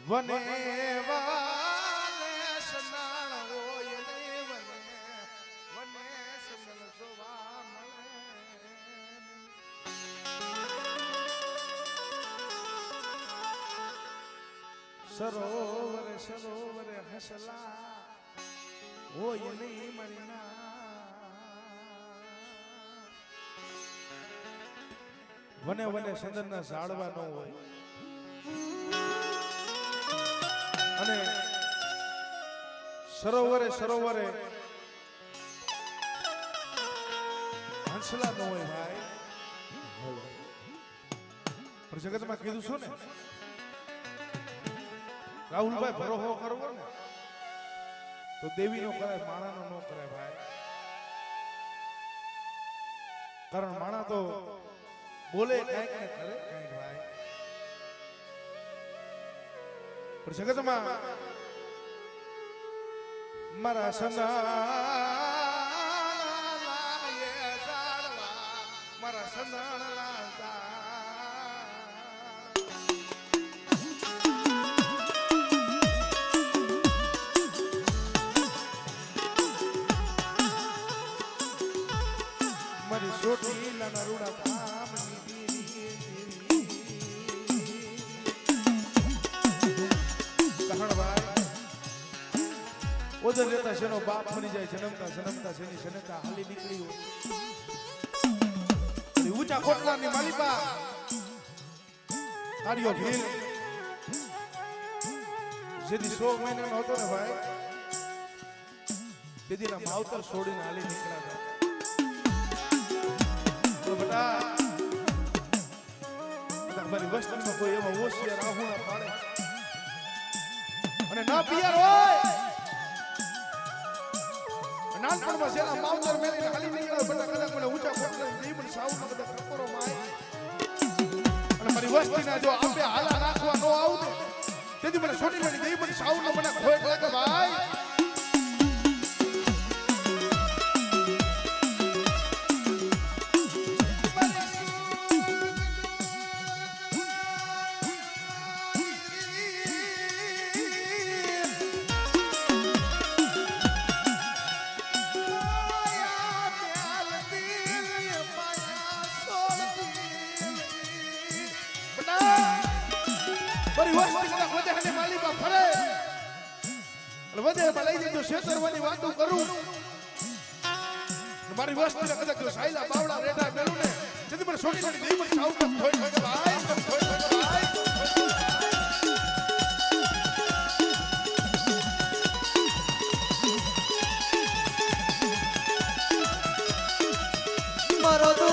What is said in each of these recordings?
વને વાલે સનાળ હોય ને વને સંદલ જોવા મળે સરોવરે સરોવરે હસલા હોય નહીં મણીના વને વને સંદરના ઝાડવા ન હોય અને સરોવરે સરોવરે હંસલા ન હોય ભાઈ પણ જગતમાં કીધું છું ને રાહુલભાઈ ભરોહો કરવો ને તો દેવી નો કરાય માણાનો નો કરાય ભાઈ કારણ માણા તો બોલે કઈક ને કરે કઈક ભાઈ પણ જગતમાં મારા સંદાણા મારી છોટી નાના રૂડા ઓદર લેતા શેનો બાપ મરી જાય જન્મતા જન્મતા શેની જનતા હાલી નીકળી હોય ઊંચા કોટલાની માલિકા તારીઓ ભીલ જેથી 100 મહિનાનો હતો ને ભાઈ તેદીના માવતર છોડીને હાલી નીકળ્યા તો બેટા મારી વસ્તીમાં કોઈ એવા હોશિયાર આહુણા પાડે અને ના પિયાર હોય નાનપણમાં જેના માવતર મેલીને હાલી નીકળ્યા બધા કદાચ મને ઊંચા કોટલા દીપન સાઉના બધા ટકોરો માય અને મારી વસ્તીના જો આપે હાલા રાખવા નો આવું ને તેથી મને છોટી મળી દીપન સાઉના મને ખોટ લાગે ભાઈ વધે લઈ જજો શેતરવાની વાતો કરું મારી વસ્તીને કદાચ સાયલા બાવડા રેડા મેલું ને તેથી મને છોટી છોટી દેવ સાઉ કમ થોઈ થોઈ ભાઈ થોઈ થોઈ ભાઈ મારો દો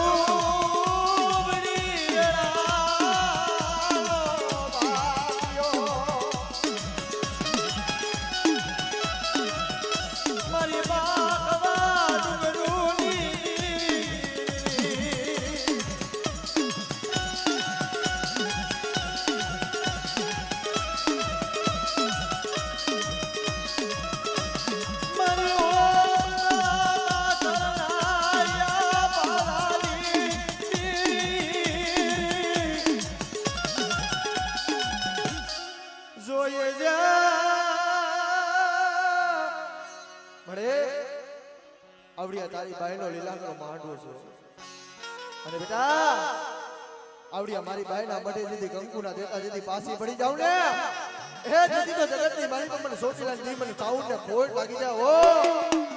આવડિયા તારી બાઈનો લીલાનો માંડવો છે અને બેટા આવડિયા મારી બાઈના મઢે જેથી કંકુના દેતા જેથી પાસી પડી જાવ ને એ જેથી તો જગતની મારી પર મને સોચીલા દી મને તાઉન ને ખોટ લાગી જાય ઓ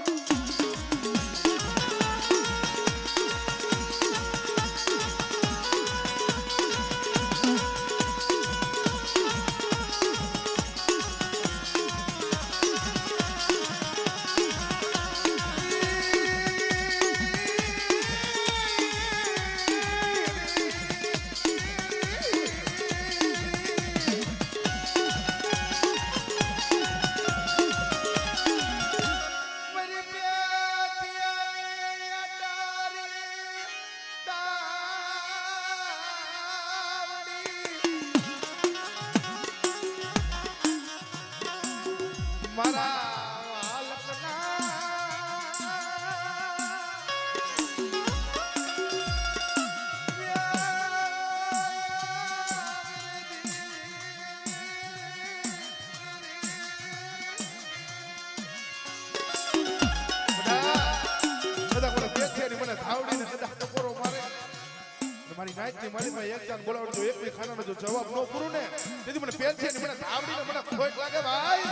નાઈટની મારીમાં એક જાન બોલાવજો એક બી ખાનાનો જો જવાબ ન પૂરું ને તેથી મને પેન છે ને મને ધાવડીને મને ખોટ લાગે ભાઈ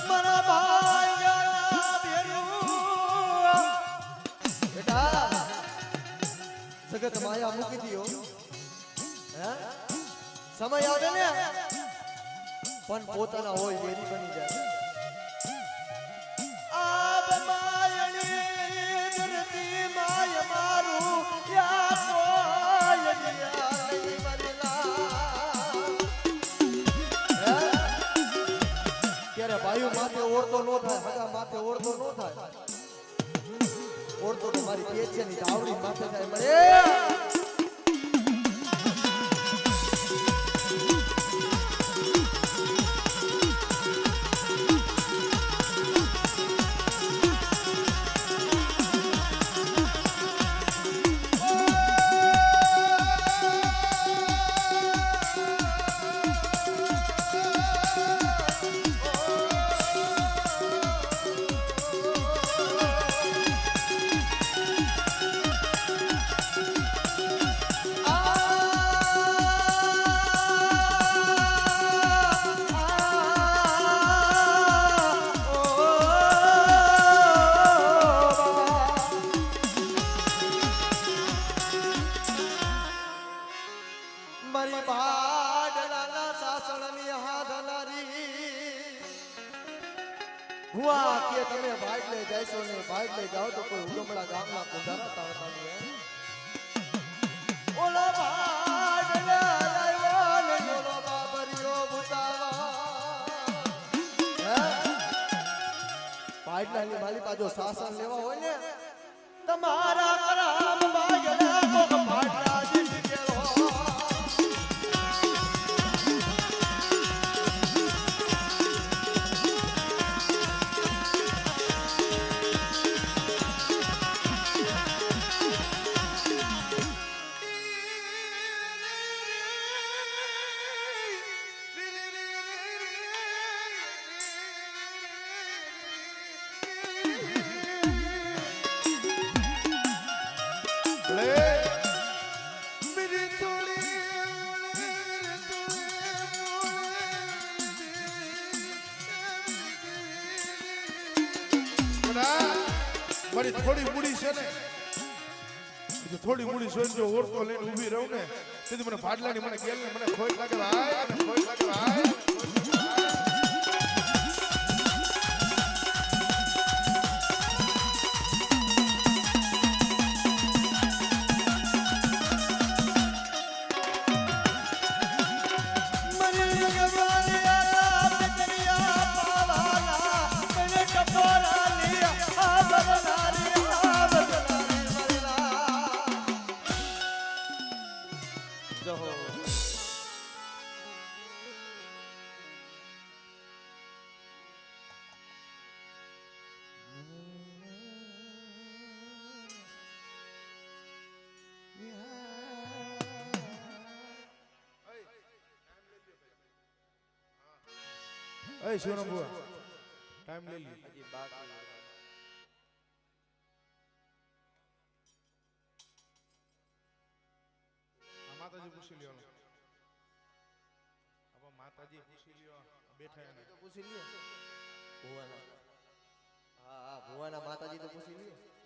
મારા ભાઈ બેટા સગત માયા મૂકી દીયો હે સમય આવે ને પણ પોતાના હોય વેરી બની જાય આબ માયણી ધરતી માય મારું યા કોઈ નહીં મરેલા ત્યારે ભાઈઓ માથે ઓરતો નો થાય હગા માથે ઓરતો નો થાય ઓરતો તો મારી પેટ છે ની ધાવડી માથે થાય મરે મારી ભાડલાના સાસણની હાધનારી હુઆ કે તમે ભાઈ લઈ જઈશો ને ભાઈ લઈ જાઓ તો કોઈ ઉગમડા ગામના કુંડારા તાવતા નહીં ઓલા ભાડલા આવ્યો ને ઓલો બાબરિયો બુતાવા હે ભાડલાની માલી પાજો સાસણ લેવા હોય ને તમારા કરામ ભાગલા કોક ભાડલા જીતી ગયો મારી થોડી મૂડી છે ને થોડી મૂડી છે જો ઓરતો લઈને ઊભી રહું ને તેથી મને ફાડલાની મને ગેલ ને મને ખોટ લાગે ભાઈ મને ખોટ લાગે ભાઈ એ શિવરામ બુઆ ટાઈમ લઈ લી હજી બાકી માતાજી પૂછી લ્યો હવે માતાજી પૂછી લ્યો બેઠા એને તો પૂછી લ્યો ભુવાના હા હા ભુવાના માતાજી તો પૂછી લ્યો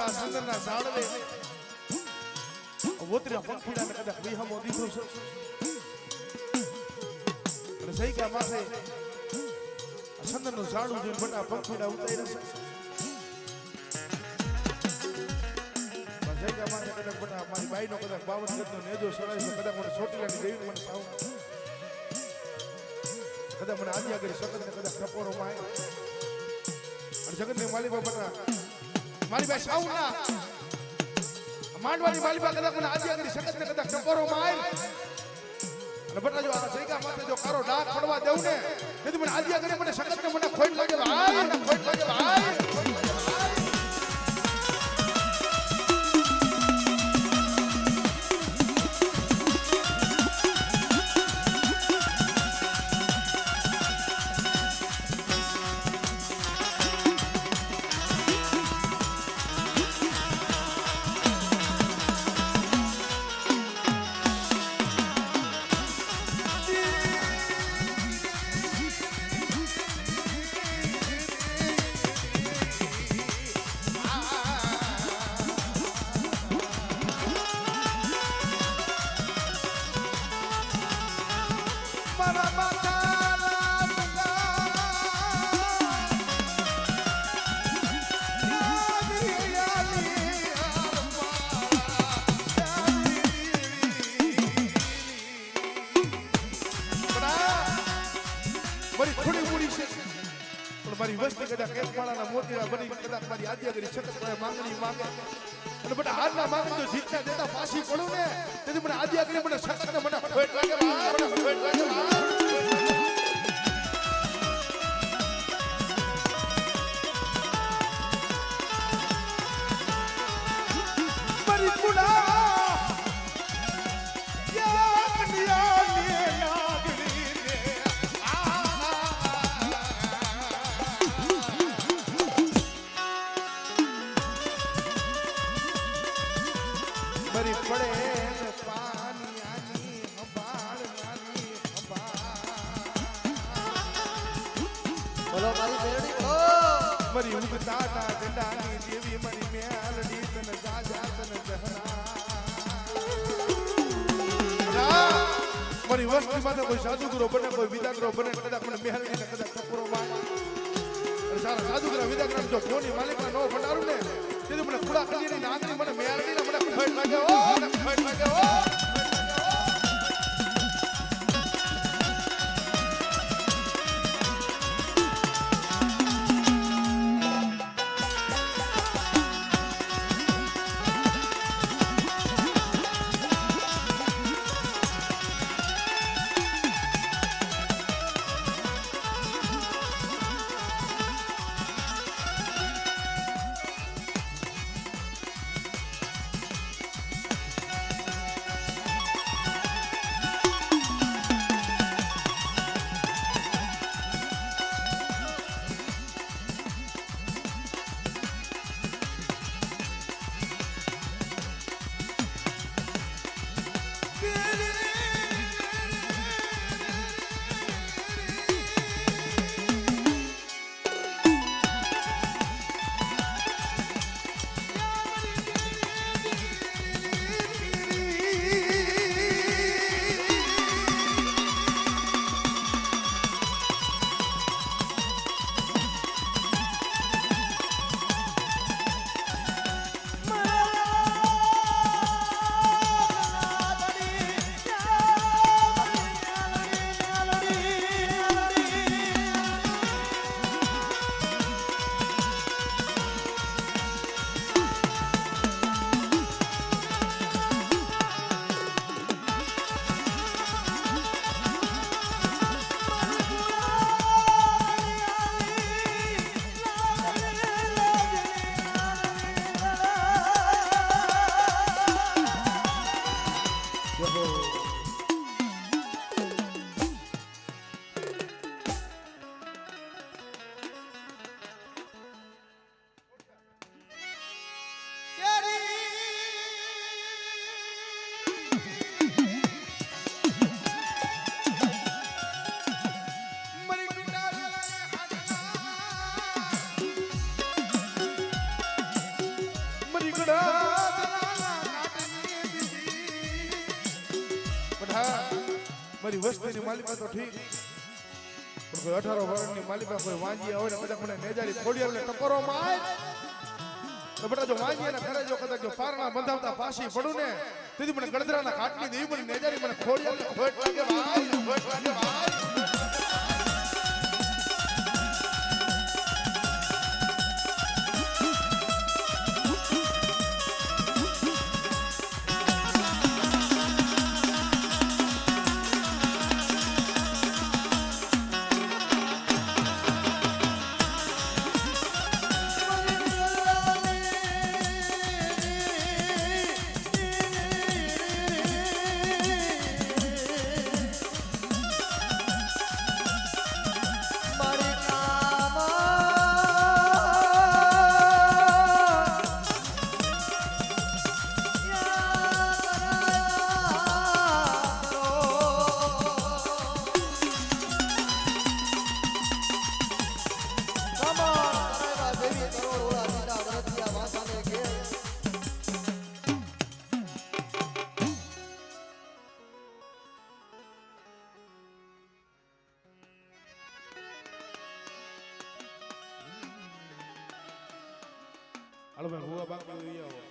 છે આ સંદનના ઝાડવે વોતરીયા પંખીડાને કદાચ વિહમો દીધું છે અને સૈકા માથે આ સંદનનું ઝાડું જોઈને બટા પંખીડા ઉતાર્યા છે સૈકા માથે કદાચ બટા મારી બાઈનો કદાચ 52 ગજનો નેજો સરાય છે કદાચ મને છોટીલાની દેવી મને સાવ કદાચ મને આજ્ઞા કરી સગતને કદાચ ટપોરો માય અને જગતની માલિકા બટા મારી ભાઈ સાઉના માંડવાની માલિકા કદાચ મને આજ્ઞા કરી સગતને કદાચ ટપોરો માય અને બટા જો આ સૈકા માથે જો કારો ડાઘ પડવા દેવું ને તેથી મને આજ્ઞા કરી મને સગતને મને ખોટ લાગે ભાઈ મને ખોટ લાગે ભાઈ મારી વસ્તી કદાચ કેસમાળાના મોતીડા બની કદાચ મારી આદ્યાગરી સખત માંગણી માંગે અને બધા હારના માંગે તો જીતના દેતા પાછી પડું ને તેથી મને આદ્યાગરી મને સખત મને ખોટ લાગે મને ખોટ લાગે મારી કુડા પડે ને પાણી આની હંભાળ નાની હંભાળ બોલો મારી બેરડી બોલો મારી ઉગતા ના ડંડાની દેવી મારી મેલડી તને જાજા તને જહના મારી વસ્તી માટે કોઈ સાધુગુરો બને કોઈ વિદાગરો બને કદાચ મને મેલડી ને કદાચ ટપોરો માં સારા સાધુગરા વિદાગરા જો કોની માલિકના નો ભંડારું ને તેથી મને ખુલા કરીને આંગળી મને મેલડી ને મને ખોટ લાગે ઓ મને ખોટ લાગે ઓ નીકળા દલાલા કાટની દીદી પણ હા મારી વસ્તીની માલિકા તો ઠીક પણ કોઈ 18 વર્ષની માલિકા કોઈ વાંજી હોય ને કદાચ મને નેજારી થોડી એટલે ટકોરો માર તો બેટા જો વાંજી એના ઘરે જો કદાચ જો પારણા બંધાવતા પાછી પડું ને તેથી મને ગળદરાના ઘાટની દેવી મને નેજારી મને ખોડી એટલે ખોટ લાગે ભાઈ ખોટ લાગે ભાઈ હાલો ભાઈ હુવા બાકી હોય આવો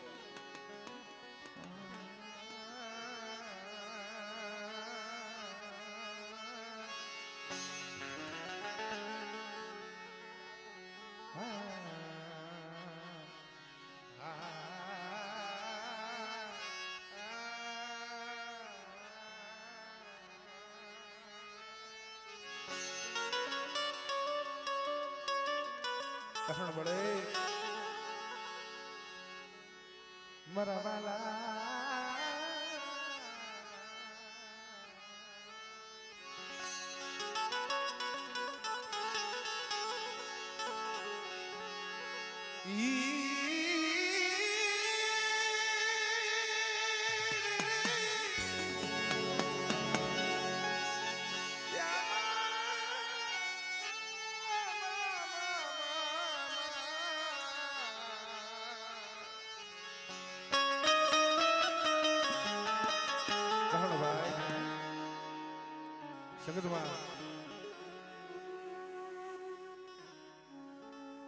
કરણ બડે મારા વાલા જગતમાં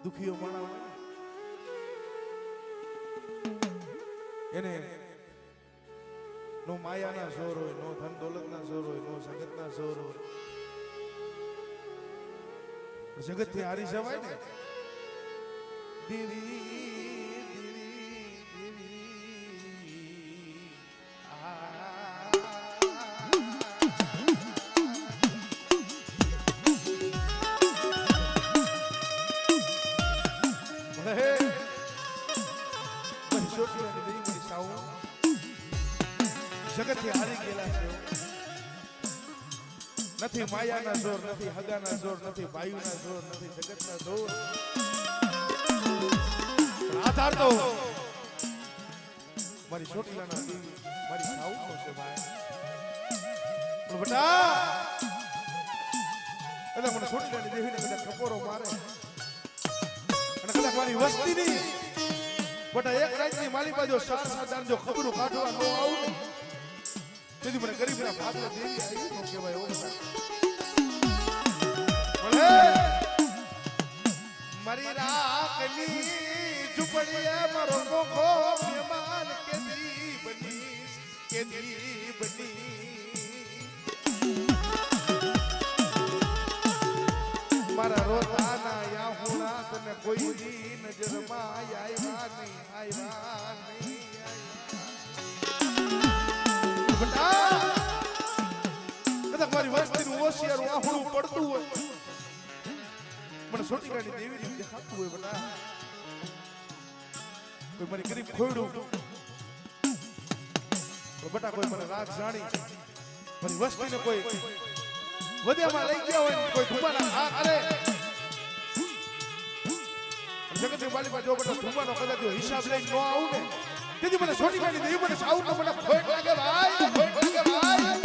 દુખીઓ માણા હોય એને નો માયાના જોર હોય નો ધન દોલતના જોર હોય નો સંગતના જોર હોય જગતથી હારી જવાય ને દેવી જગતથી હારી ગયેલા છે નથી માયાના જોર નથી હગાના જોર નથી ભાઈઓના જોર નથી જગતના જોર આધાર તો મારી છોટીલાના દેવી મારી સાઉનો છે ભાઈ પણ બેટા કદાચ મને છોટીલાની દેવીને કદાચ કપોરો મારે અને કદાચ મારી વસ્તીની બેટા એક રાતની માલિકા જો સાર સાદાન જો ખબરું કાઢવા ન આવું તેથી મને ગરીબના ભાગલા દેવી આવી નો કહેવાય ઓ ભલે મારી રાખની ઝૂંપડીએ મારો મોખો મહેમાન કેદી બની મારા રોતાના યાહુણા તને કોઈ દી નજરમાં આવ્યા નહીં કદાચ મારી વસ્તીનું હોશિયારું આહુડું પડતું હોય મને સોટીકાની દેવી દેખાતું હોય બેટા કોઈ મારી ગરીબ ખોયડું બેટા કોઈ મને રાત જાણી મારી વસ્તીને કોઈ વધ્યામાં લઈ ગયા હોય કોઈ ધુમાના હા કરે જગતની માલિકા જો બેટા ધુમાનો કદાચ હિસાબ લઈને ન આવું ને તેથી મને સોટીકાની દેવી મને સાઉન્ડ મને ખોટ લાગે ભાઈ ખોટ લાગે ભાઈ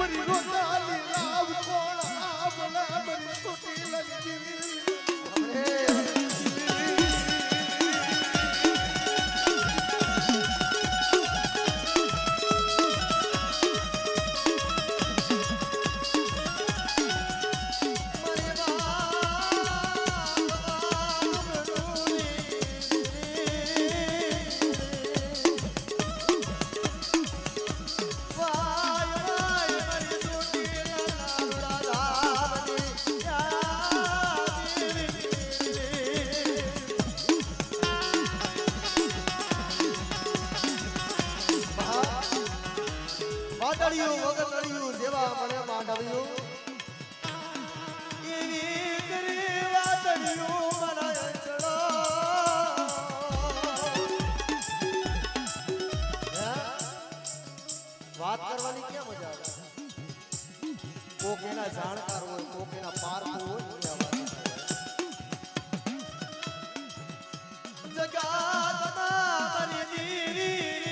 મરી રોતાલી રાવ કોણ આમલા મરી છોટી લગી વાદળિયું વગર નળિયું જેવા મને માંડવ્યું એવી કરી વાદળિયું મારા અંચળો વાત કરવાની ક્યાં મજા આવે કોક એના જાણકાર હોય કોક એના પારખું હોય ને આ વાત જગાતમાં મારી દીરી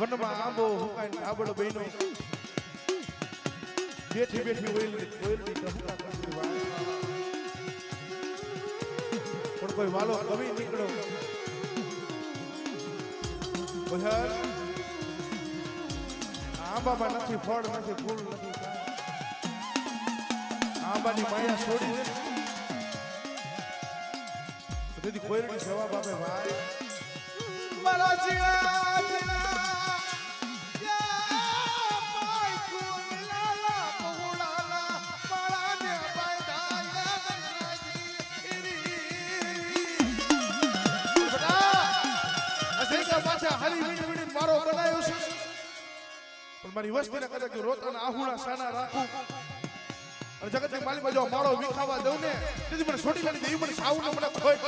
વનમાં આંબો હુકાઈને આબડો બહેનો બેઠી બેઠી ઓઈલની ટપકા કરતી વાત પણ કોઈ વાલો કવિ નીકળો બહાર આંબામાં નથી ફળ નથી ફૂલ નથી આંબાની માયા છોડી દે તેથી કોઈની જવાબ આપે ભાઈ મારા જીવા મારો બનાવ્યો છે પણ મારી વસ્તીને કદાચ રોતાના આહુડા સાના રાખું અને જગતની માલીમાં જો મારો વિખાવા દઉં ને તેથી મને છોડી લાની દેવી મને સાવ ને મને ખોઈ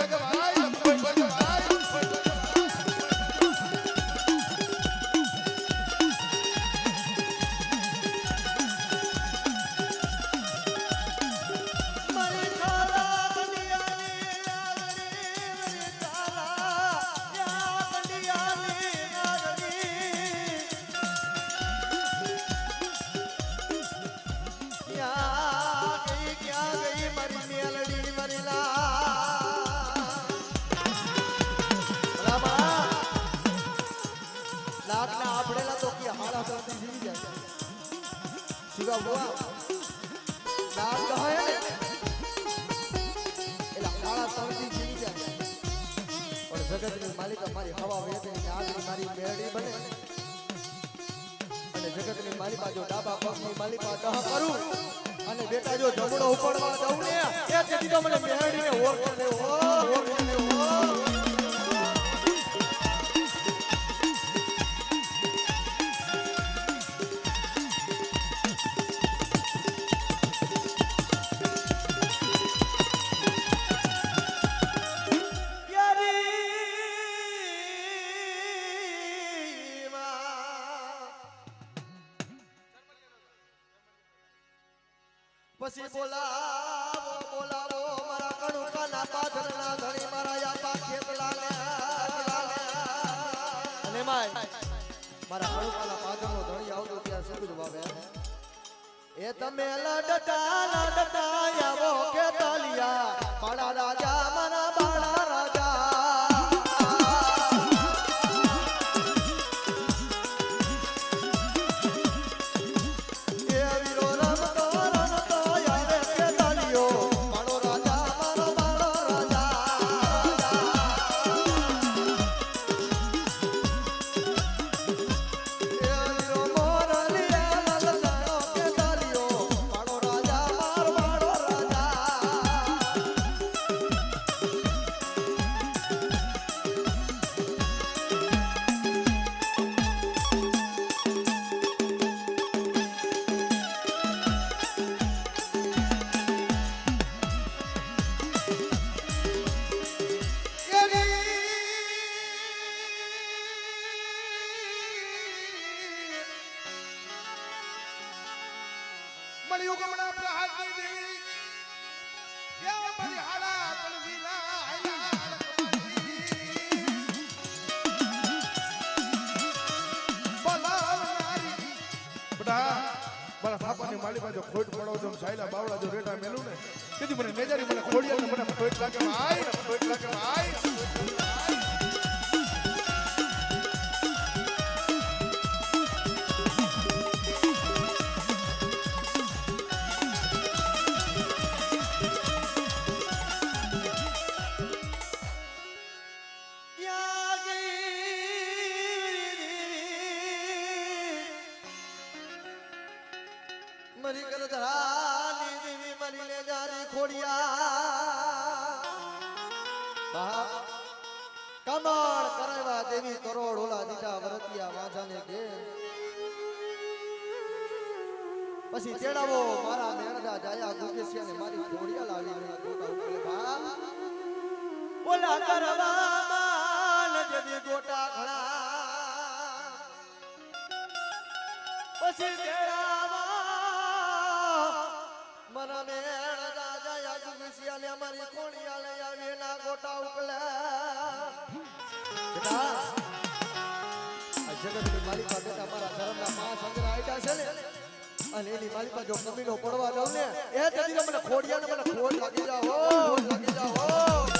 શિવા બુઆ નામ તો હે ને એલા કાળા તળતી જીવી જાય પણ જગતની માલિક મારી હવા વેદની આગની મારી મેળી બને અને જગતની માલિકા જો ડાબા પગની માલિકા દહ કરું અને બેટા જો જમણો ઉપડવા દઉં ને એ તેથી તો મને મેળીને ઓળખે લે ઓળખે લે પછી બોલાવો બોલાવો મારા કણુકાના પાથરના ધણી મારા યાપા ખેતલાને અને માય મારા કણુકાના પાથરનો ધણી આવતો ત્યાં સુધી વાવે એ તમે લડતા આવો કે તાલિયા મારા રાજા મારા બાળા રાજા મારો માં જો ખોટ પડો તો સાયલા બાવળા જો રેટા મેલું ને તેથી મને નેજારી મને ખોડિયા મને ખોટ લાગે ભાઈ ખોટ લાગે ભાઈ મરી કર ધરાની દેવી મરી લે જારી ખોડિયા કમળ કરાવા દેવી કરોડ ઓલા દીધા વરતિયા વાંજાને કે પછી તેડાવો મારા મેળદા જાયા ગુકેશિયાને મારી ખોડિયા લાવી ને ગોટા ઉકલે બા ઓલા કરવા માન દેવી ગોટા ઘણા પછી તેડાવા મના મેળદા જાયા ગુકેશિયાને મારી ખોડિયા લઈ આવી ના ગોટા ઉકલે બેટા આ જગતની માલિકા બેટા મારા ધર્મના પાંચ અંગરા આઈડા છે ને અને એની માલિકા જો કમીનો પડવા દઉં ને એ તેથી મને ખોડિયાને મને ખોડ લાગી જાઓ લાગી જાઓ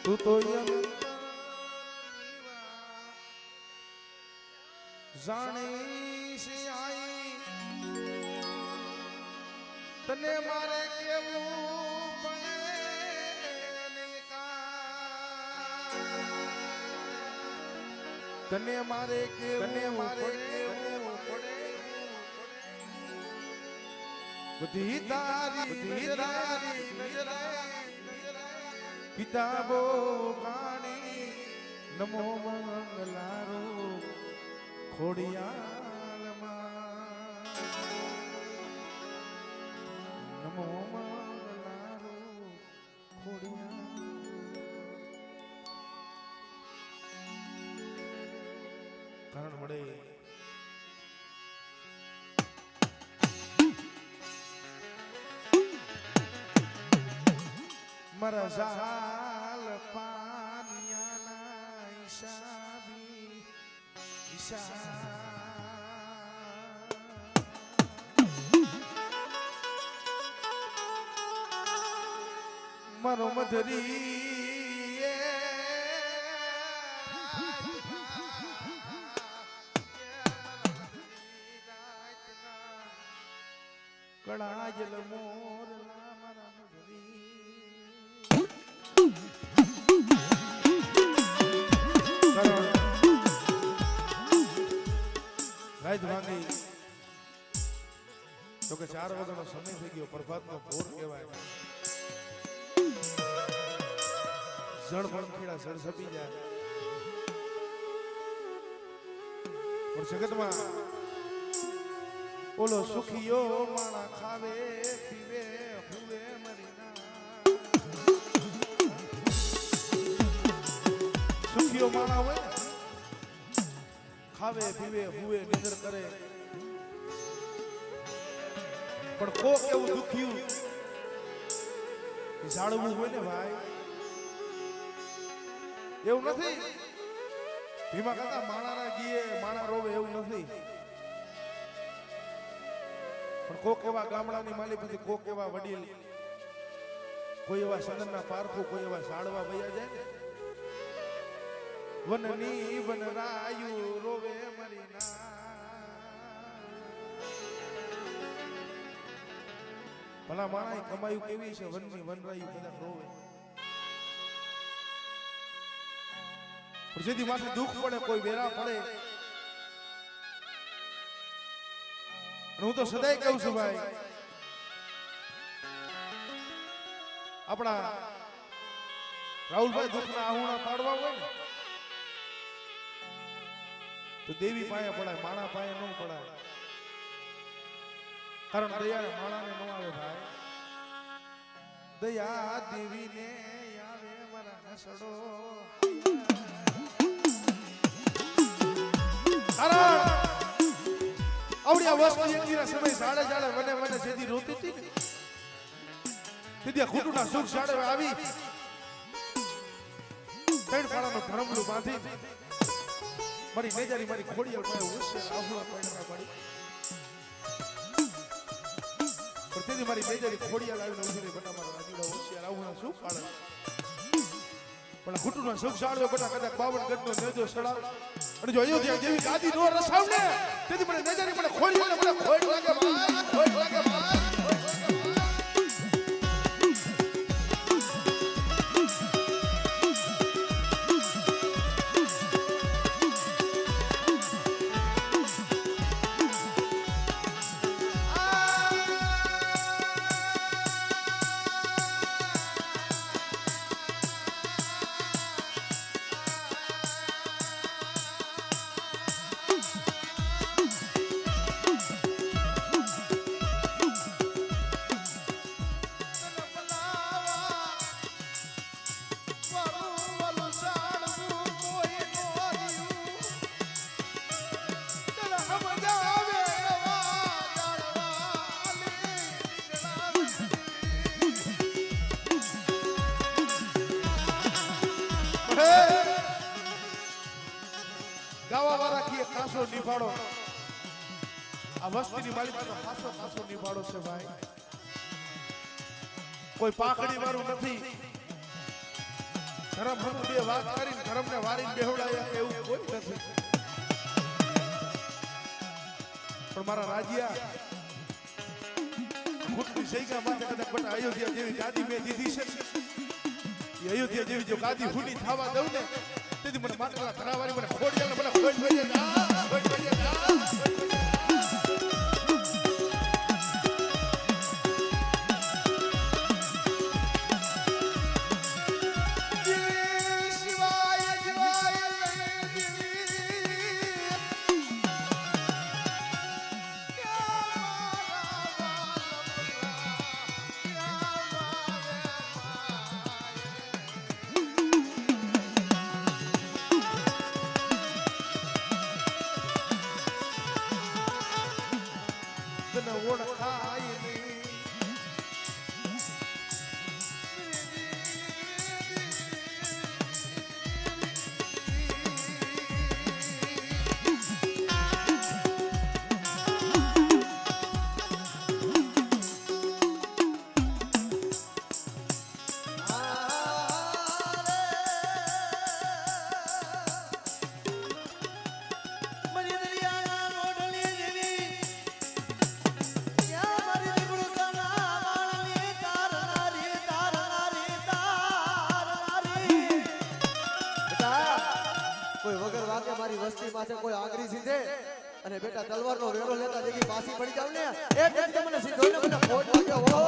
તું તો જાણીશ આઈ તને મારે કેવું પડે તને મારે કેવું પડે બધી તારી કિતાબો ગાણી નમો મંગલારો ખોડિયાલમાં નમો મંગલારો ખોડિયાલ કારણ મળે મારા ઝાલ પાનિયાના ઈશાબી મારો મધરી કળા જલ મોરલા મારા મધરી રાત ભાંગી તો કે 4 વાગ્યાનો સમય થઈ ગયો પ્રભાતનો ભોર કહેવાય જળ ભણખીડા જળ સપી જાય પણ જગતમાં ઓલો સુખીયો માણા ખાવે પીવે હુવે મરીના સુખીયો માણા હોય ને ખાવે પીવે હુવે નિંદર કરે પણ કોક એવું દુખ્યું જાળવું હોય ને ભાઈ એવું નથી ભીમા કાકા માણાના ગીએ માણા રોવે એવું નથી પણ કોક એવા ગામડાની માલિકથી કોક એવા વડીલ કોઈ એવા સંગનના પારખું કોઈ એવા ઝાડવા વયા જાય ને વનની વનરાયુ રોવે મરીના ભલા માણા કમાયું કેવી છે વનની વનરાયુ કદાચ રોવે પણ જેથી માથે દુઃખ પડે કોઈ વેરા પડે હું તો સદાય કહું છું ભાઈ આપણા રાહુલભાઈ દુઃખના આહુણા પાડવા હોય ને તો દેવી પાસે પડાય, માણા પાસે ન પડાય. કારણ દયા માણાને ન આવે ભાઈ. દયા દેવીને આવે મારા હસડો. કારણ આવડિયા વસ્તી એકદીના સમય સાડે સાડે મને જેથી રોતી હતી ને તેથી ખોટુના સુખ સાડે આવી ત્રણ ફાળાનું ભરમલું બાંધી મારી નેજારી મારી ખોડિયાલ પાસે હોશિયાર આહુડા પડ્યા પડી. પણ તેથી મારી નેજારી ખોડિયાલ આવીને ઉભી બટા મારા રાજુડા હોશિયાર આહુડા શું પાડે. પણ ખોટુના સુખ સાડવે બટા કદાચ 52 ગજનો નેજો સડાવ અને જો અયોધ્યા જેવી ગાદી નો રસાવ ને તેથી મને નેજારી મને ખોડિયાલ મને ખોટ લાગે ભાઈ, ખોટ લાગે ભાઈ. ખાસો નિભાડો આ વસ્તીની માલિકાનો ખાસો નિભાડો છે ભાઈ. કોઈ પાકડી વાળું નથી. ધર્મ હમ બે વાત કરીને ધર્મને વારીને બેહવડાયા એવું કોઈ નથી. પણ મારા રાજ્યા ખોટની સૈકા માટે કદાચ બટા અયોધ્યા જેવી ગાદી મેં દીધી છે. એ અયોધ્યા જેવી જો ગાદી હુની થવા દઉં ને તેથી મને માટલા ધરાવારી મને ખોડિયાલ મને ખોટ વજે ના ખોટ વજે ના. મારી વસ્તી માથે કોઈ આંગળી સીધે અને બેટા તલવારનો વેરો લેતા જેથી પાછી પડી જાવ ને એ તેથી મને સીધો ને મને ખોટ લાગ્યો હો.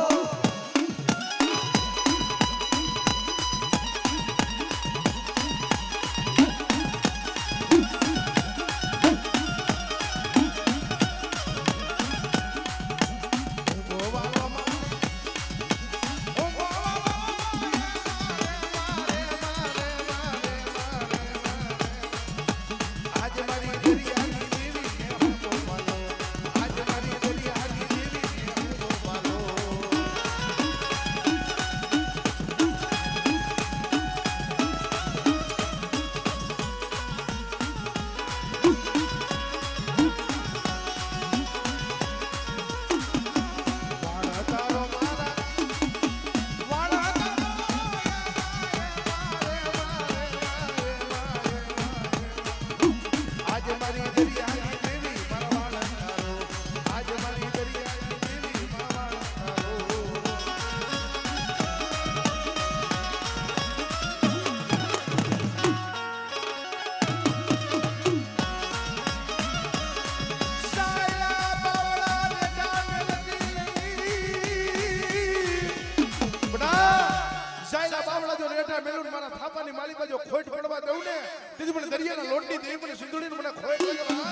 માલિકા જો ખોટ પડવા દઉં ને તેથી મને દરિયાના લોટની દેવી મને સિંધુડીને મને ખોટ લાગે.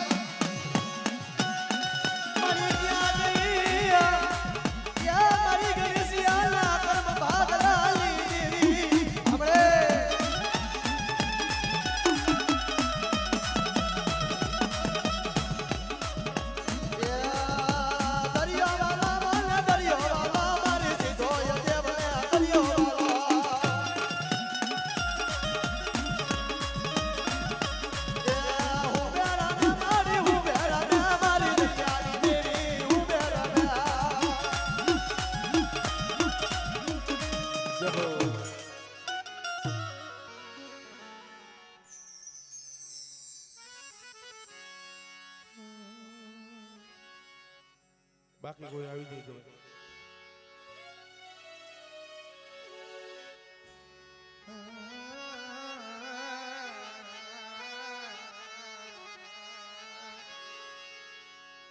બાકી કોઈ આવી જાય તો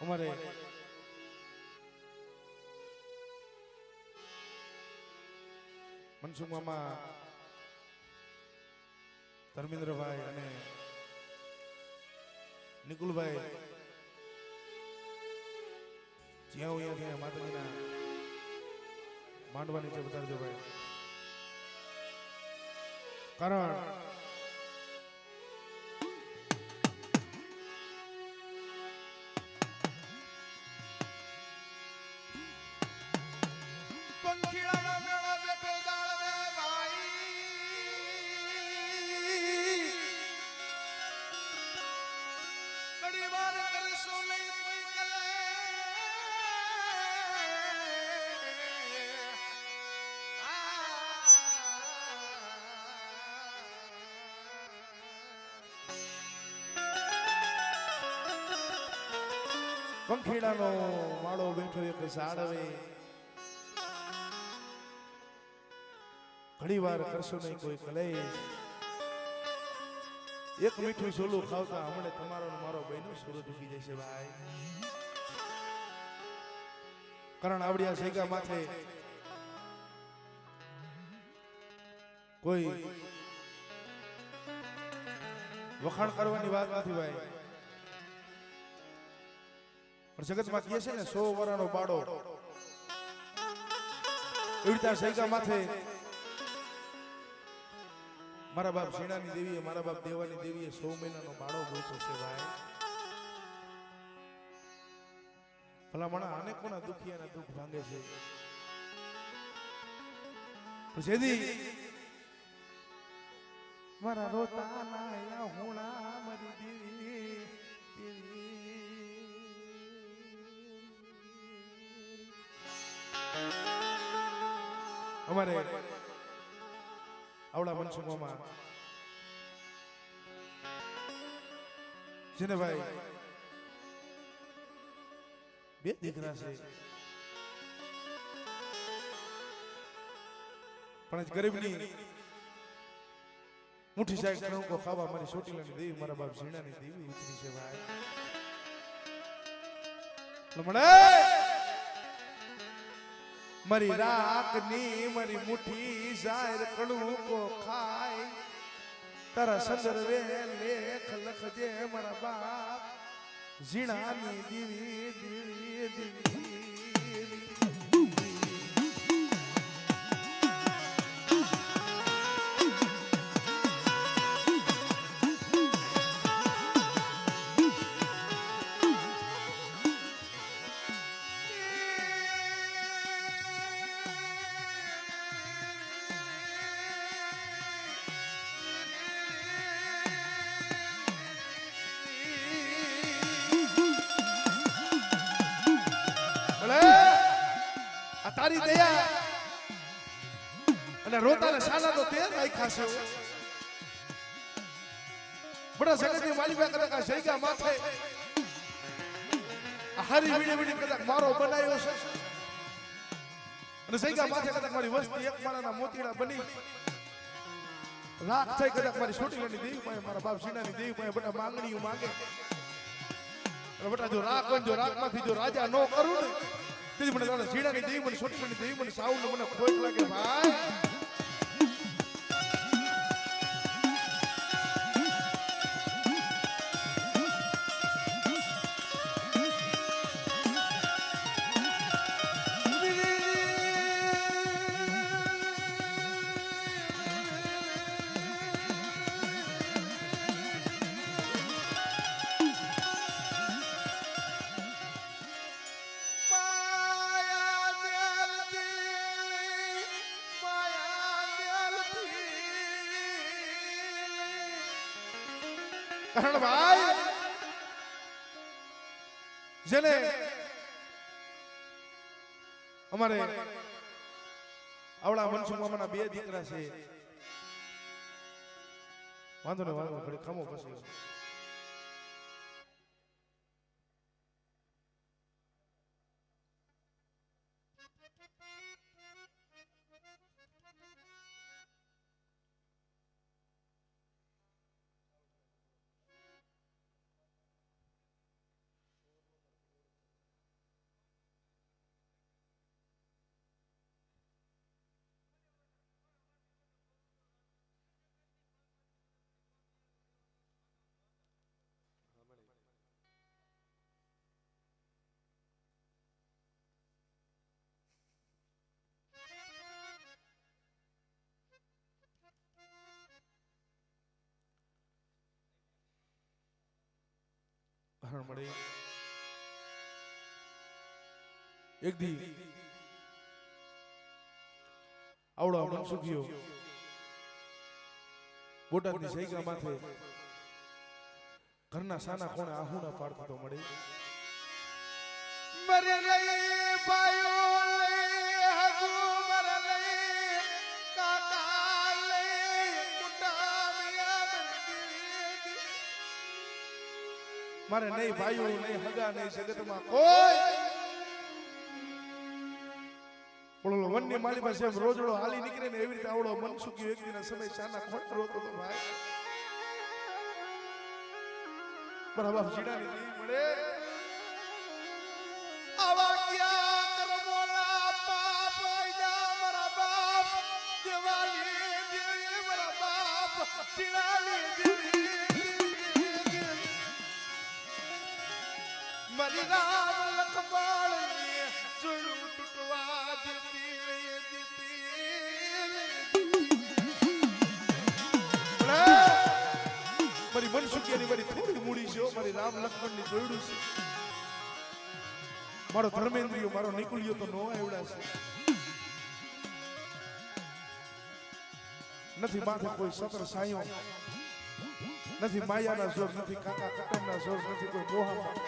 અમારે મનસુખ મામા ધર્મેન્દ્રભાઈ અને નિકુલભાઈ જ્યાં હું ત્યાં માતાજીના માંડવા નીચે બતાવજો ભાઈ કારણ પંખીડાનો માળો બેઠો એક ઝાડવે ઘણી વાર કરશો નહીં કોઈ કલેશ એક મીઠું સોલું ખાવતા હમણે તમારો મારો બહેનો સૂરજ ઉગી જશે ભાઈ કારણ આવડિયા શેગા માથે કોઈ વખાણ કરવાની વાત નથી ભાઈ જગતમાં કહે છે ને 100 વર્ષનો બાળો એવી રીતે સૈકા માથે મારા બાપ શીણાની દેવીએ મારા બાપ દેવાની દેવીએ 100 મહિનાનો બાળો ગોતો છે ભાઈ ભલામણા આને કોના દુખિયાના દુઃખ ભાંગે છે જેદી મારા રોતા ના હુણા મરી દેવી અમારે આવડા મનસુખ મામા જેને ભાઈ બે દીકરા છે પણ ગરીબની મુઠ્ઠી સાહેબ કણકો ખાવા મારી ચોટીલાની દેવી મારા બાપ ઝીણાની દેવી ઉતરી છે ભાઈ મળે મારી રાખની મારી મુઠ્ઠી જાહેર કણકો ખાય તારા સંદર્ભે લેખ લખજે મારા બાપ ઝીણાની દેવી દેવી દેવી તારી દયા અને રોતાને સાના તો તે રાખ્યા છે બડા જગતની માલિકા કદાચ આ શૈકા માથે હારી વીડી વીડી કદાચ મારો બનાવ્યો છે અને શૈકા માથે કદાચ મારી વસ્તી એક માળાના મોતીડા બની લાખ થઈ કદાચ મારી છોટીલાની દેવી પાસે મારા બાપ સીનાની દેવી પાસે બધા માંગણીઓ માંગે અને બેટા જો રાખમાંથી જો રાજા નો કરું ને તેથી મને ઝીણાની દેવી મને છોટીલાની દેવી મને સાઉને મને ખોટ લાગે ભાઈ કારણ ભાઈ જેને અમારે આવડા મનસુખ મામાના બે દીકરા છે વાંધો ને ઘડી ખમો પછી કારણ મળે એક દી આવડો મનસુખીઓ બોટાદની સૈકા માથે ઘરના સાના કોણે આહુના પાડતો તો મળે મરે લઈ ભાઈઓ લઈ હગુ મરે લઈ કાકા લઈ કુટામિયા મારે નહીં ભાઈઓ નહીં હગા નહીં જગતમાં કોઈ બોલો વન્ય માલી પાસે એમ રોજડો હાલી નીકળે ને એવી રીતે આવડો મનસુખી વ્યક્તિના સમય સાના ખોટ રોતો તો ભાઈ બરાબર જીડાની દેવી મળે આવા ક્યાં કરમોલા પાપ આયા મારા બાપ દેવાલી દેવી મારા બાપ જીડાની દેવી મરી રામ લખવાળ ને સુડું ટૂટવા દેતી મારી મનસુખીની મારી થોડી મૂડી છે મારી રામ લક્ષ્મણની જોડ્યું છે મારો ધર્મેન્દ્રિયો મારો નિકુલિયો તો નો એવડા છે નથી માથે કોઈ સતર સાયો નથી માયાના જોર નથી કાકા કટમના જોર નથી કોઈ મોહમાં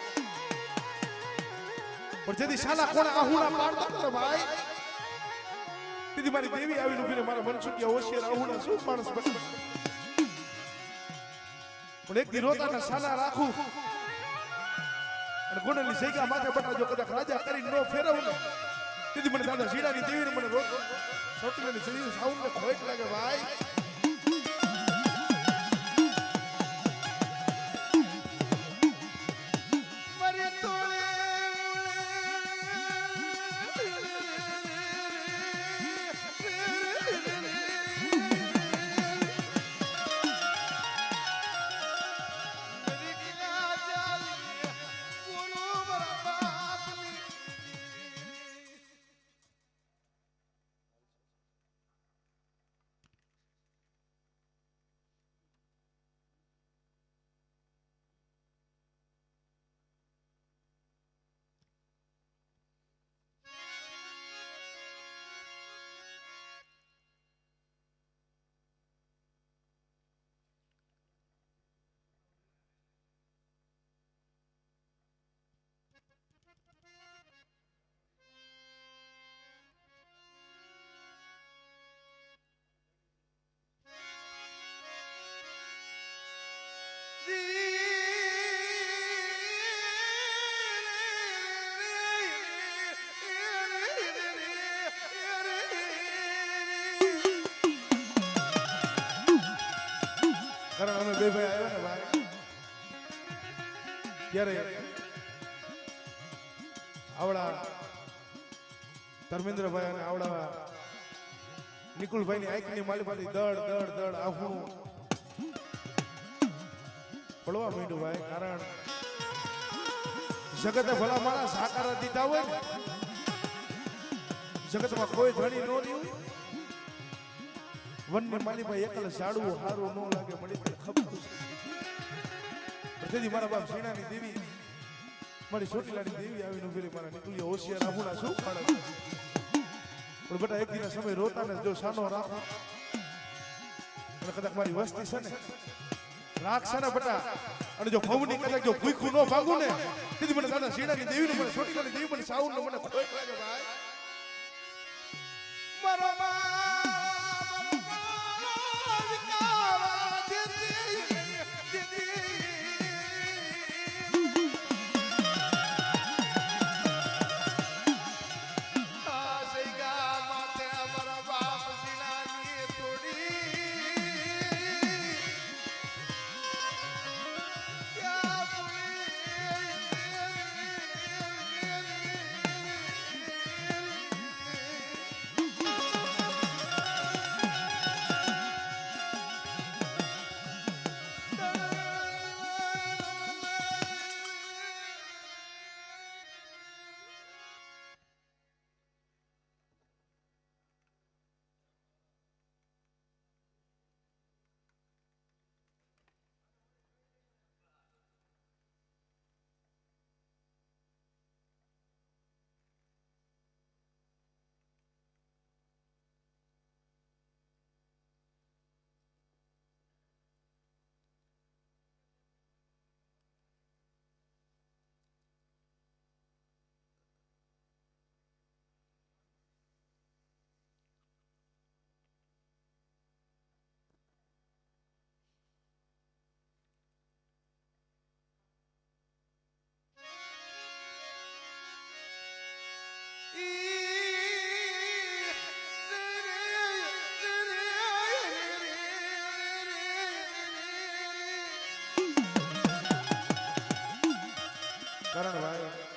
પણ જેથી સાલા કોણે આહુણા પાડતો હતો ભાઈ તેથી મારી દેવી આવીને ઉભીને મારા મનસુખિયા હોશિયાર આહુણા શું માણસ બને પણ એક દી રોતાના સાલા રાખું અને ગોંડલની જગ્યા માથે બટા જો કદાચ રાજા કરીને નો ફેરવું ને તેથી મને દાદા જીડાની દેવીને મને રોત સોટલીની જડી સાઉન્ડ ને ખોટ લાગે ભાઈ કારણ અમે બે ભાઈ આવ્યા ને ભાઈ ત્યારે આવડા ધર્મેન્દ્રભાઈ અને આવડા નિકુલભાઈની આંખની માલીમાંથી દડ દડ દડ આહુણું પડવા માંડ્યું ભાઈ કારણ જગતે ભલા માણસ સાકારા દીધા હોય ને જગતમાં કોઈ ધણી નો રહ્યું વન્ય માલીભાઈ એકલ ઝાડવું હારું ન લાગે મળી મને ખબર છે તેથી મારા બાપ સીણાની દેવી મારી ચોટીલાની દેવી આવીને ઉભી રહી મારા નીકળ્યો હોશિયાર આહુણા શું પાડે પણ બેટા એક દિના સમય રોતા ને જો સાનો રાખો અને કદાચ મારી વસ્તી છે ને રાખશે ને બેટા અને જો ભવની કદાચ જો ભૂખું ન ભાગું ને તેથી મને દાદા સીણાની દેવીને મને ચોટીલાની દેવી મને સાઉન્ડ મને ખોટ લાગે ભાઈ મારો ભાઈ